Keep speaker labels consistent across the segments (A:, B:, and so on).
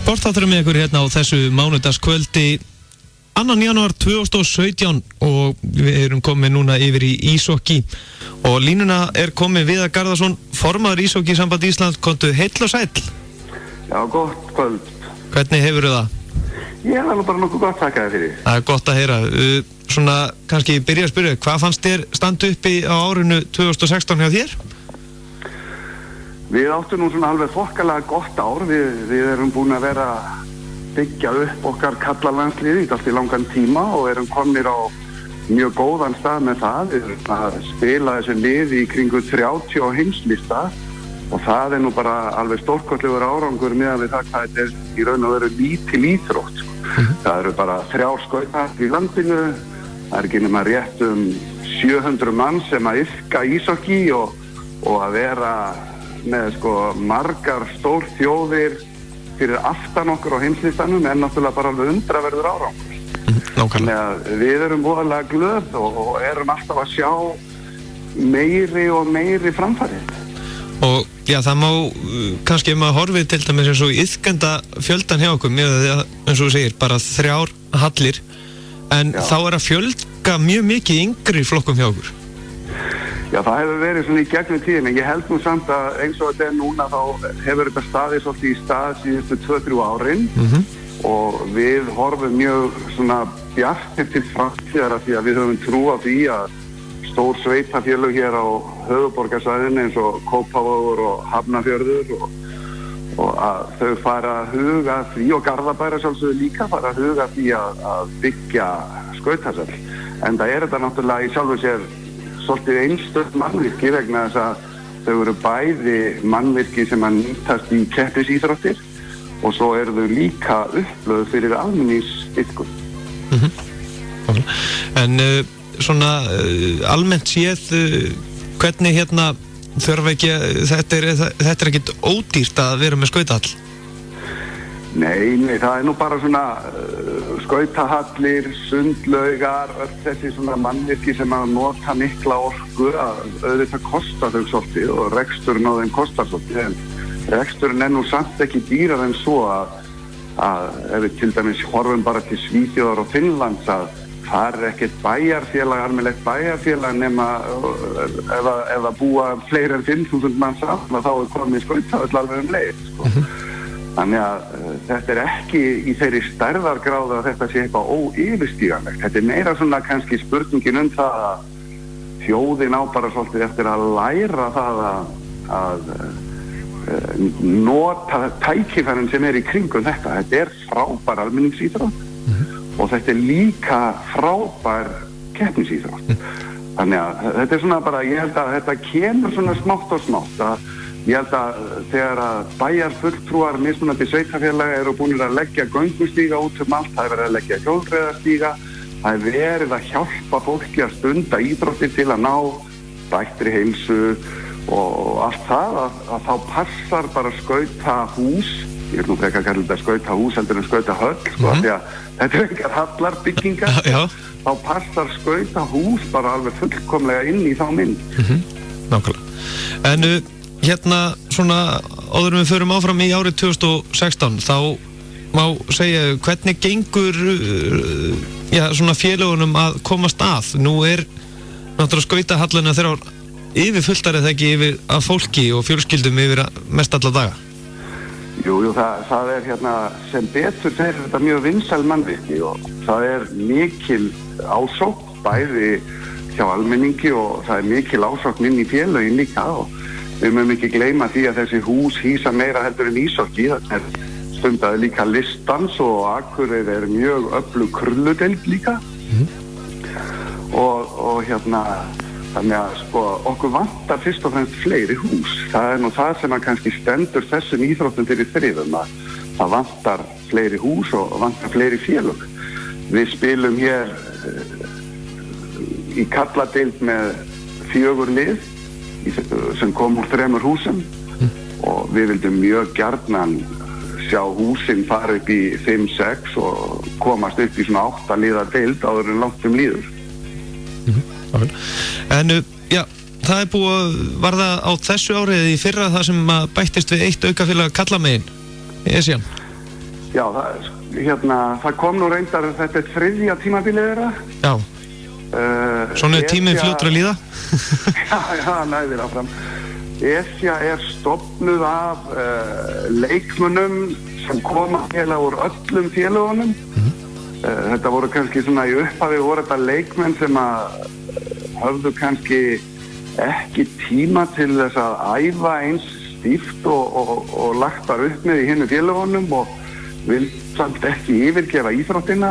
A: Sportþátturinn með ykkur hérna á þessu mánudagskvöldi 2. janúar 2017 og við erum komið núna yfir í ísokki og línuna komið Viðar Garðarsson, formaður ísokki samband Íslands. Komdu heill og sæll.
B: Já, gott kvöld.
A: Hvernig hefurðu það?
B: Ég hef alveg bara nokkuð gott þakka þér fyrir.
A: Það gott að heyra. Svona kannski byrja að spyrja, hvað fannst þér standa uppi á árinu 2016 hjá þér?
B: Við áttum nú svona alveg þokkalega gott ár. Við erum búin að vera byggja upp okkar karlalandsliði í allt í langan tíma og erum komnir á mjög góðan stað með það. Við erum að spila þessi lið í kringu 30 á heimslista og það nú bara alveg stórkostlegur árangur meðan við það hvað þetta í raun og veru lítil íþrótt. Það eru bara 3 skautar í landinu, það ekki nema rétt 700 mann sem að iðka ísokki og að vera með margar stór þjóðir fyrir aftan okkur á heimslistanum náttúrulega bara alveg undraverður árangur. Þannig að við erum voðalega glöð og erum alltaf að sjá meiri og meiri framfærið.
A: Og já, það má kannski maður horfið til dæmis eins og iðkenda fjöldan hjá okkur með því að, eins og þú segir, bara 3 hallir en þá að fjölga mjög mikið yngri flokkum hjá okkur.
B: Já, það hefur verið svona í gegnum tíðin, en ég held nú samt að eins og þetta núna þá hefur þetta staðið svolítið í stað síðustu 2-3 árin og við horfum mjög svona bjartir til framtíðar því að við höfum trú á því að stór sveitafélög hér á höfuðborgarsvæðinu eins og Kópavogur og Hafnarfjörður og að þau fara að huga því og Garðabæra sjálfsögðu líka fara að huga því að byggja skauthöll. En það þetta náttúrulega í sjálfu sér svolítið einstök mannvirki vegna þess að þau eru bæði mannvirki sem að nýtast í keppnisíþróttir og svo eru þau líka upplöð fyrir almenningsiðkun.
A: En svona almennt séð hvernig hérna þurfa ekki þetta ekkert ódýrt að vera með skautahall?
B: Nei, það nú bara svona skautahallir, sundlaugar, öll þessi svona mannvirki sem að nota mikla orku að auðvitað kosta þau svolítið og reksturinn á þeim kostar svolítið en reksturinn nú samt ekki dýrar en svo að ef við til dæmis horfum bara til Svíþjóðar og Finnlands að það ekkert bæjarfélag, almennilegt bæjarfélag nema ef að búa fleiri en 5.000 manns saman þá komið skautahöll alveg leið, Þannig að þetta ekki í þeirri stærðargráðu að þetta sé eitthvað óyfirstíganlegt. Þetta meira svona kannski spurningin það að þjóðin á bara svolítið eftir að læra það að nota tækifærin sem í kringum þetta. Þetta frábær almenningsíþrótt og þetta líka frábær keppnisíþrótt. Þannig að þetta svona bara, ég held að þetta kemur svona smátt og smátt að ég held að þegar að bæjarfulltrúar mismunandi sveitafélaga eru búinir að leggja göngustíga út allt, það verið að leggja hjólreiðastíga, það verið að hjálpa fólki að stunda íþróttir til að ná bættri heilsu og allt það að þá passar bara skautahús, ég vil nú frekar að kalla þetta skautahús heldur en skautahöll, því að þetta engar hallar byggingar, þá passar skautahús bara alveg fullkomlega inn í þá mynd.
A: Nákvæmlega. En hérna svona áður við förum áfram í árið 2016 þá má segja hvernig gengur svona félagunum að komast að. Nú náttúrulega skautahallina þeirra yfirfulltar eða ekki yfir að fólki og fjölskyldum yfir mest alla daga.
B: Jú, það hérna sem betur þeir þetta mjög vinsæl mannvirki og það mikil ásókn bæði hjá almenningi og það mikil ásókn inn í félögin líka og við mögum ekki gleyma því að þessi hús hýsa meira heldur en ísokki. Það stundaði líka listdans og Akureyri mjög öflug krulludeild líka. Og hérna, þannig að okkur vantar fyrst og fremst fleiri hús. Það nú það sem að kannski stendur þessum íþróttum fyrir þrifum að það vantar fleiri hús og vantar fleiri félög. Við spilum hér í karladeild með 4 lið sem kom úr 3 húsum og við vildum mjög gjarnan sjá húsin fara upp í 5-6 og komast upp í svona 8 liða deild áður en langt líður.
A: En já, það búið var það á þessu árið í fyrra það sem bættist við 1 aukafélag Kallamegin, Esjan?
B: Já, það kom nú reyndar, þetta er 3. tímabilið þeirra.
A: Já. Svona er tíminn fljótur að líða.
B: Já, næðir áfram. Esja er stofnuð af leikmönnum sem koma úr öllum félagunum. Þetta voru kannski svona í upphafi voru þetta leikmenn sem að höfðu kannski ekki tíma til þess að æfa eins stíft og lagt þar upp með í hinum félagunum og vil samt ekki yfirgefa íþróttina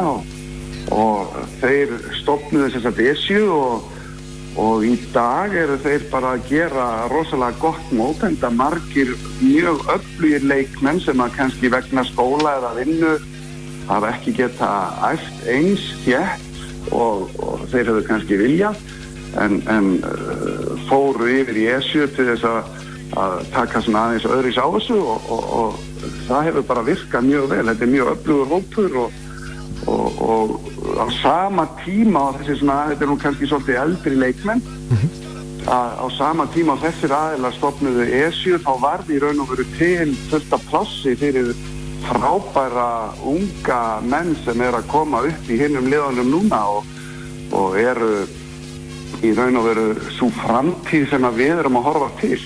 B: og þeir stofnuðu þess að Esju og í dag eru þeir bara að gera rosalega gott mót, enda margir mjög öflugir leikmenn sem að kannski vegna skóla eða vinnu hafa ekki geta æft eins þétt og þeir hefur kannski viljað en fóru yfir í Esju til þess að taka svona aðeins öðris á þessu og það hefur bara virkað mjög vel. Þetta er mjög öflugur hópur og á sama tíma og þessi svona, þetta er nú kannski svolítið eldri leikmenn á sama tíma og þessir aðilar stofnuðu Esju þá var því raun og veru til fullt af plássi fyrir frábæra unga menn sem að koma upp í hinum liðunum núna og eru í raun og veru svo framtíð sem að við erum að horfa til.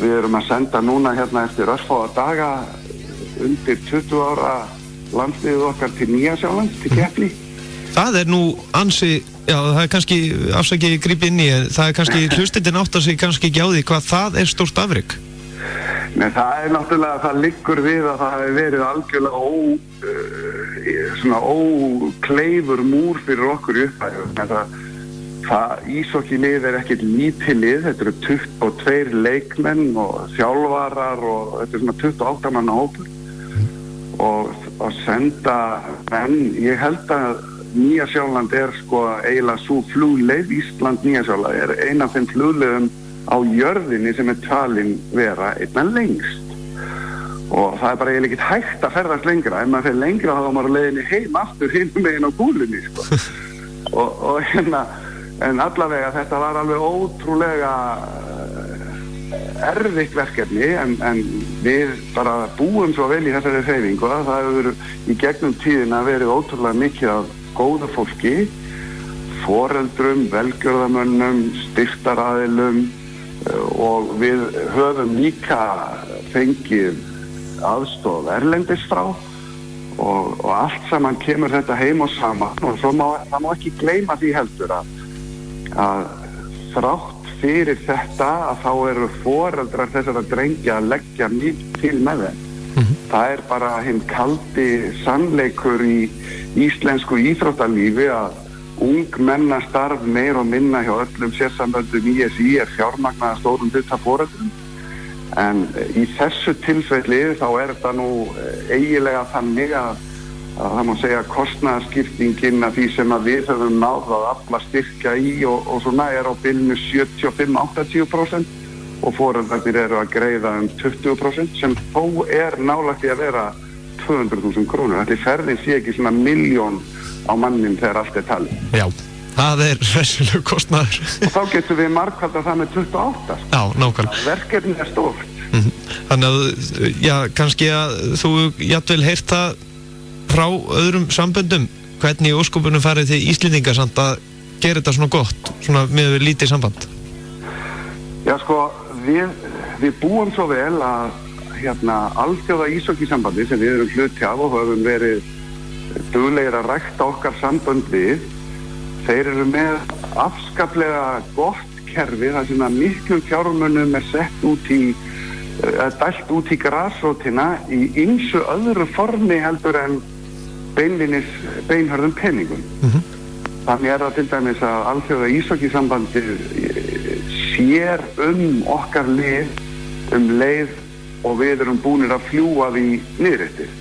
B: Við erum að senda núna hérna eftir örfáa daga undir 20 ára landsliðið okkar til Nýja-Sjálands, til Kefli.
A: Það er nú ansi, já það er kannski afsakið gríp inn í, það er kannski hlustendinn áttar sig kannski ekki á því hvað það er stórt afrek.
B: Nei, það er náttúrulega, það liggur við að það hefur verið algjörlega svona ókleifur múr fyrir okkur í upphæðu. Það íshokkeylið er ekkert lítið lið, þetta eru 22 leikmenn og þjálfarar og þetta er svona 28 manna hópur og að senda menn, ég held að Nýja-Sjáland er sko eiginlega svo flugleið, Ísland Nýja-Sjáland er eina af þeim flugleiðum á jörðinni sem er talin vera einna lengst og það er bara eiginlega ekkert hægt að ferðast lengra, ef maður fer lengra þá er maður leiðinni heim aftur hinum meginn á kúlunni sko. og en allavega þetta var alveg ótrúlega erfitt verkefni en við bara búum svo vel í þessari hreyfingu að það hefur í gegnum tíðina verið ótrúlega mikið af góðu fólki, foreldrum, velgjörðamönnum, styrktaraðilum og við höfum líka fengið aðstoð erlendis frá og allt saman kemur þetta heim og saman og svo það má ekki gleyma því heldur að þrátt fyrir þetta að þá eru foreldrar þessara drengja að leggja mikið til með þeim. Það er bara hinn kaldi sannleikur í íslensku íþróttalífi að ungmennastarf meir og minna hjá öllum sérsamböndum ISÍ er fjármagnað að stórum hluta foreldrum. En í þessu tilfelli þá er þetta nú eiginlega þannig að það má segja kostnaðarskiptingin af því sem að við höfum náð að afla styrkja í og svona er á bilinu 75-80% og foreldrarnir eru að greiða 20% sem þó er nálægt í að vera 200.000 krónur. Þetta ferðin sé ekki svona 1 milljón á mannin þegar allt er talið.
A: Já, það er hressilegur kostnaður.
B: Og þá getum við margfaldað það með 28.
A: Já, nákvæmlega.
B: Verkefnið er stórt.
A: Þannig að, já, kannski að þú jafnvel heyrt það frá öðrum samböndum, hvernig í ósköpunum farið þið Íslendingar samt að gera þetta svona gott, svona með lítið samband?
B: Já, sko, við búum svo vel að alþjóða íshokkeysambandi sem við erum hluti af og höfum verið duglegir að rækta okkar sambönd við, þeir eru með afskaplega gott kerfi þar sem að miklum fjármunum er sett út í dælt út í grasrótina í ýmsu öðru formi heldur en beinhörðum peningum. Þannig er það til dæmis að alþjóða íshokkeysambandið sér okkar lið leið og við erum búnir að fljúga því niðurettir.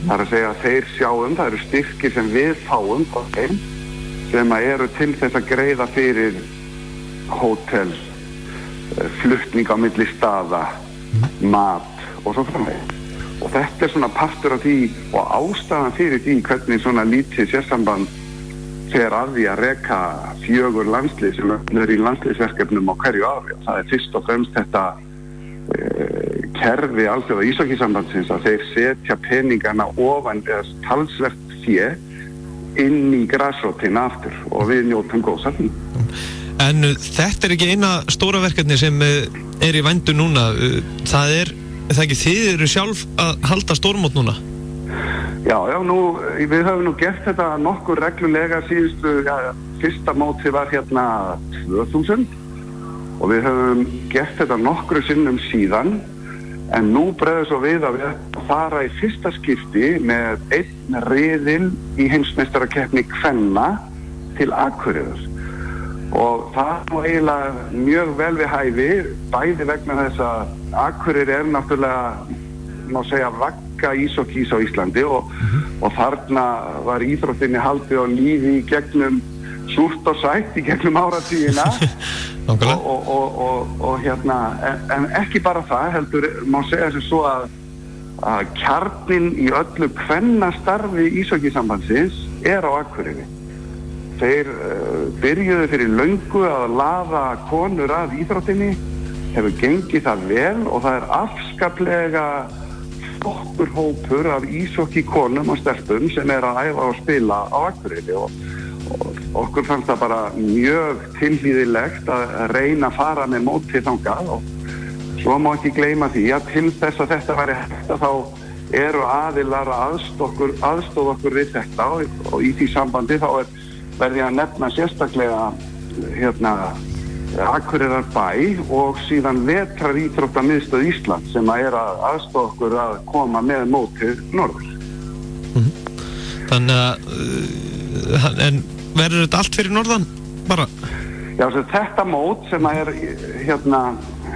B: Það er að segja að þeir sjáum, það eru styrkir sem við fáum sem að eru til þess að greiða fyrir hótel, flutning á milli staða, mat og svo framvegis. Og þetta er svona partur af því og ástæðan fyrir því hvernig svona lítið sérsamband fer að því að reka 4 landslið sem er í landsliðsverkefnum á hverju ári. Það er fyrst og fremst þetta kerfi alþjóða íshokkísambandsins að þeir setja peningana ofan eða talsvert fé inn í grasrótina aftur og við njótum góðs af því.
A: En þetta ekki eina stóra verkefni sem í vændum núna. Það ekki þið eru sjálf að halda stórmót núna?
B: Já, við höfum nú gert þetta nokkur reglulega síðustu, fyrsta móti var hérna 2000 og við höfum gert þetta nokkru sinnum síðan, en nú bregður svo við að við fara í fyrsta skipti með einn riðil í heimsmeistarakeppni kvenna til Akureyrar. Og það nú eiginlega mjög vel við hæfi, bæði vegna þess að Akureyri náttúrulega, má segja, vagga íshokkís á Íslandi og þarna var íþróttinni haldið á lífi í gegnum súrt og sætt í gegnum áratugina og hérna, en ekki bara það, heldur má segja sem svo að kjarninn í öllu kvennastarfi íshokkísambandsins á Akureyri. Þeir byrjuðu fyrir löngu að laða konur að íþróttinni, hefur gengið það vel og það afskaplega flottur hópur af íshokkíkonum og stelpum sem að æfa og spila á Akureyri og okkur fannst það bara mjög tilhlýðilegt að reyna að fara með mótið þangað og svo má ekki gleyma því að til þess að þetta væri hægt þá eru aðilar að aðstoða okkur við þetta og í því sambandi þá verði ég að nefna sérstaklega Akureyrarbæ og síðan Vetraríþróttamiðstöð Íslands sem að aðstoða okkur að koma með mótið norður.
A: Þannig að en verður þetta allt fyrir norðan bara?
B: Já, þetta mót sem að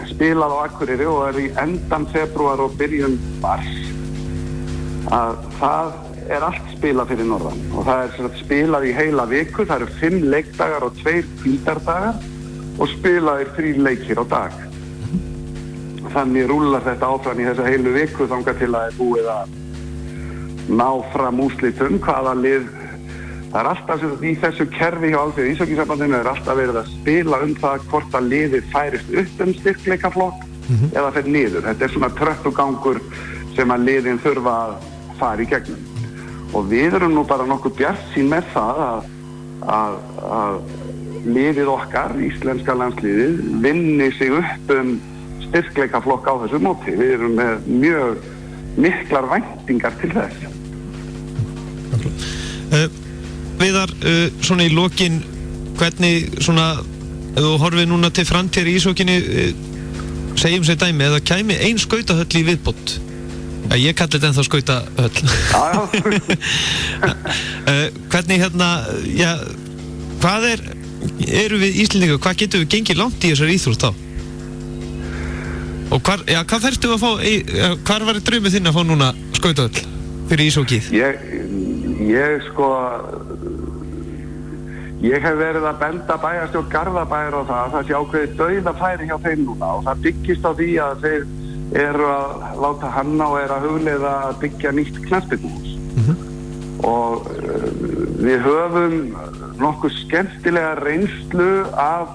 B: spilað á Akureyri og í endan febrúar og byrjun mars að það allt spilað fyrir norðan og það spilað í heila viku, það eru 5 leikdagar og 2 hvíldardagar og spilaðir 3 leikir á dag. Þannig rúllar þetta áfram í þessa heilu viku þangað til að búið að ná fram úrslitum hvaða lið. Það alltaf í þessu kerfi hjá alþjóða íshokkísambandinu alltaf verið að spila það hvort að liðið færist upp styrkleikaflokk eða fer niður. Þetta svona tröppugangur sem að liðin þurfa að fara í gegnum. Og við erum nú bara nokkuð bjartsýn með það að liðið okkar, íslenska landsliðið, vinni sig upp styrkleikaflokk á þessu móti. Við erum með mjög miklar væntingar til þess.
A: Viðar, svona í lokin, hvernig svona, ef þú horfið núna til framtíðar í íshokkinni, segjum sér dæmi, eða kæmi ein skautahöll í viðbót? Ég kalli þetta ennþá skautahöll. Hvernig hvað eru við Íslendingar, hvað getum við gengið langt í þessari íþrótt þá? Og hvað þarftu að fá, hvar var draumið þinn að fá núna skautahöll fyrir íshokkið?
B: Ég hef verið að benda bæjarstjórn Garðabæjar á það sé ákveðið dauðafæri hjá þeim núna og það byggist á því að þeir eru að láta hanna og að hugleiða að byggja nýtt knattspyrnuhús. Og við höfum nokkuð skemmtilega reynslu af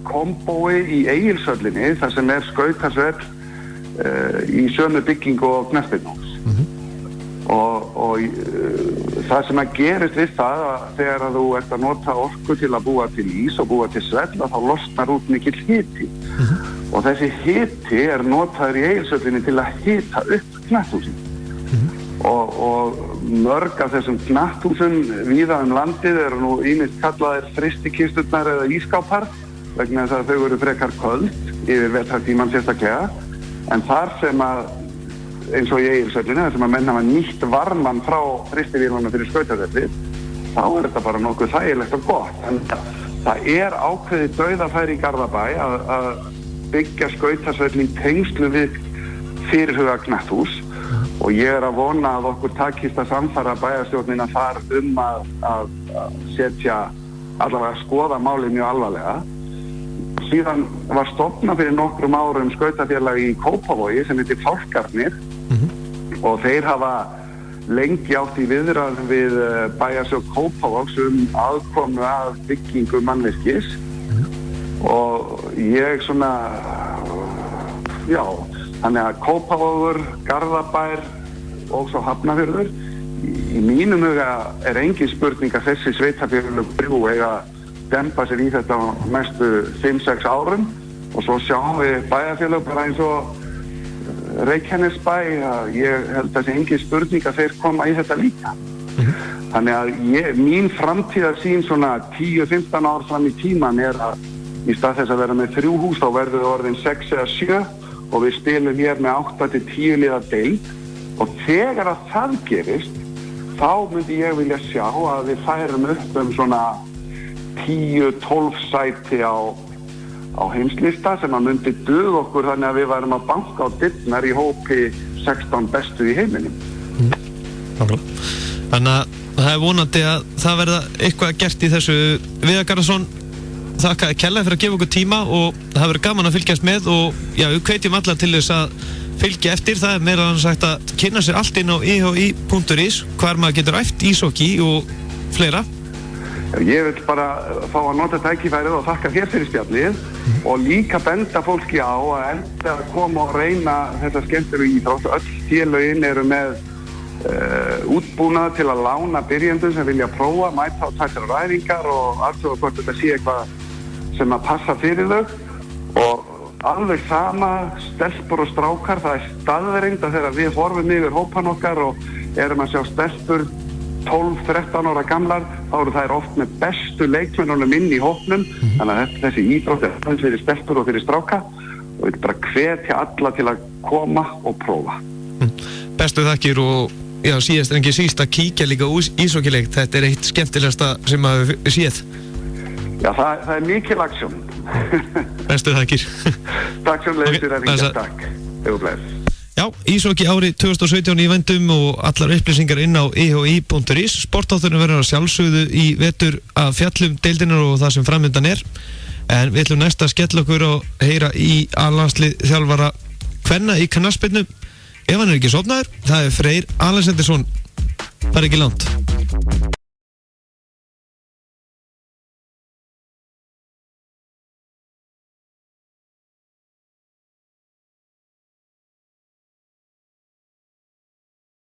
B: kombói í Egilshöllinni þar sem skautasvell í sömu byggingu og knattspyrnuhús. Og það sem að gerist við það að þegar að þú ert að nota orku til að búa til ís og búa til svell þá losnar út mikill hiti og þessi hiti notaður í Egilshöllinni til að hita upp knatthúsin og mörg af þessum knatthúsum víða landið eru nú ýmist kallaðir frystikisturnar eða ískápar vegna þess að þau eru frekar köld yfir vetrartímann sérstaklega en þar sem að eins og í Egilshöllinni, þar sem að menn hafa nýtt varmann frá frystivílunum fyrir skautavelli, þá þetta bara nokkuð þægilegt og gott. En það ákveðið dauðafæri í Garðabæ að byggja skautasvellin tengslu við fyrirhuga knatthús og ég að vona að okkur takist að samfara bæjarstjórnina þar að setja allavega að skoða málið mjög alvarlega. Síðan var stofnað fyrir nokkrum árum skautafélagi í Kópavogi sem heitir Fálkarnir og þeir hafa lengi átt í viðræðum við bæjarstjórn Kópavogs aðkomu að byggingu mannvirkis og ég Já, þannig að Kópavogur, Garðabær og svo Hafnarfjörður, í mínum huga engin spurning að þessi sveitarfélög þrjú eiga að dempa sér í þetta á næstu 5-6 árum og svo sjáum við bæjarfélög bara eins og Reykjanesbæ, að ég held að þessi engin spurning að þeir koma í þetta líka. Þannig að mín framtíðarsýn svona 10-15 ár fram í tíman að í stað þess að vera með 3 hús þá verður við orðin 6 eða 7 og við spilum hér með 8-10 liða deild og þegar að það gerist þá myndi ég vilja sjá að við færum upp svona 10-12 sæti á heimslista sem að myndi duga okkur þannig að við værum að banka á dyrnar í hópi 16 bestu í heiminum.
A: Þannig að það er vonandi að það verða eitthvað gert í þessu. Viðar Garðarsson, þakka kærlega fyrir að gefa okkur tíma og það verður gaman að fylgjast með og já, við hvetjum alla til þess að fylgja eftir. Það er meira sagt að kynna sér allt inn á ihi.is hvar maður getur æft íshokkí og fleira.
B: Ég vil bara fá að nota tækifærið og þakka þér fyrir spjallið og líka benda fólki á að enda að koma og reyna þetta skemmtilegu íþrótt. Öll félögin eru með útbúnað til að lána byrjendum sem vilja prófa, mæta á tættar ræfingar og aðtöfa hvort þetta sé eitthvað sem að passa fyrir þau og alveg sama stelpur og strákar, það er staðreind að þegar við horfum yfir hópan okkar og erum að sjá stelpur 12-13 ára gamlar, þá eru þær oft með bestu leikmennunum inn í hópnum, þannig að þessi íþrótt er aðeins fyrir stelpur og fyrir stráka og við bara hvetja alla til að koma og prófa.
A: Bestu þakkir og já, síðast en ekki síst að kíkja líka íshokkíleik, þetta er eitt skemmtilegasta sem að við séð. Já,
B: það er mikil aksjón.
A: Bestu þakkir.
B: Takk sem leiðir að ringja, takk.
A: Já, íshokki árið 2017 í vendum og allar upplýsingar inn á ihi.is. Sportátturinn verður að sjálfsögðu í vetur að fjallum deildinar og það sem framöndan er. En við ætlum næst að skella okkur og heyra í A-landslið þjálfara kvenna í knattspyrnu. Ef hann er ekki sofnaður, það er Freyr Alexandersson. Það er ekki langt.